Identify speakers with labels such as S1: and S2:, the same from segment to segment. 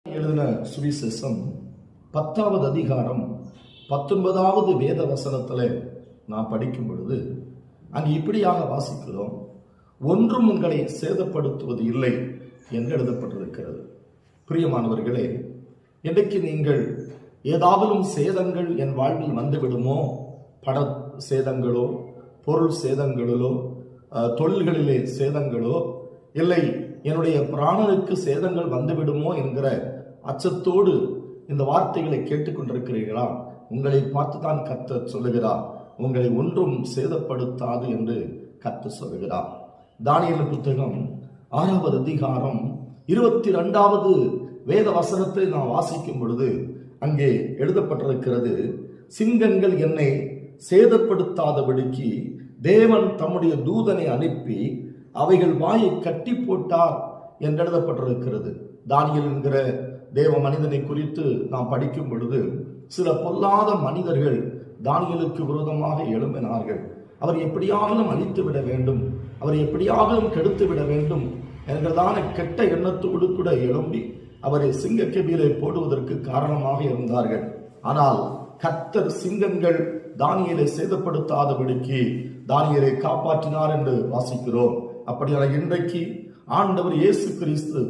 S1: எழுதின சுவிசேஷம் 10வது அதிகாரம் 19வது வேத வசனத்தில் நாம் படிக்கும் பொழுது அங்கு இப்படியாக வாசிக்கிறோம், ஒன்றும் உங்களை சேதப்படுத்துவது இல்லை என்று எழுதப்பட்டிருக்கிறது. பிரியமானவர்களே, இன்றைக்கு நீங்கள் ஏதாவது சேதங்கள் என் வாழ்வில் வந்துவிடுமோ, பட சேதங்களோ, பொருள் சேதங்களோ, தொழில்களிலே சேதங்களோ, இல்லை என்னுடைய பிராணனுக்கு சேதங்கள் வந்துவிடுமோ என்கிற அச்சத்தோடு இந்த வார்த்தைகளை கேட்டுக்கொண்டிருக்கிறீர்களா? உங்களை பார்த்துதான் கர்த்தர் சொல்லுகிறார், உங்களை ஒன்றும் சேதப்படுத்தாது என்று கர்த்தர் சொல்லுகிறார். தானியேல் புத்தகம் 6வது அதிகாரம் 22வது வேத வசனத்தை நாம் வாசிக்கும் பொழுது அங்கே எழுதப்பட்டிருக்கிறது, சிங்கங்கள் என்னை சேதப்படுத்தாதபடிக்கு தேவன் தம்முடைய தூதனை அனுப்பி அவைகள் வாயை கட்டி போட்டார் என்று எழுதப்பட்டிருக்கிறது. தானியேல் என்கிற தேவ மனிதனை குறித்து நாம் படிக்கும் பொழுது சில பொல்லாத மனிதர்கள் தானியேலுக்கு விரோதமாக எழும்பினார்கள். அவர் எப்படியாகவும் அழித்து விட வேண்டும், அவர் எப்படியாகவும் கெடுத்து விட வேண்டும் என்கிறதான கெட்ட எண்ணத்தோடு கூட எழும்பி அவரை சிங்கக்கெபியிலே போடுவதற்கு காரணமாக இருந்தார்கள். ஆனால் கர்த்தர் சிங்கங்கள் தானியேலை சேதப்படுத்தாதபடிக்கு தானியேலை காப்பாற்றினார் என்று வாசிக்கிறோம். அப்படியான இன்றைக்கு ஆண்டவர் இயேசு கிறிஸ்து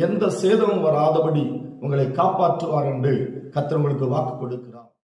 S1: எந்த சேதமும் வராதபடி உங்களை காப்பாற்றுவார் என்று கர்த்தர் உங்களுக்கு வாக்கு கொடுக்கிறார்.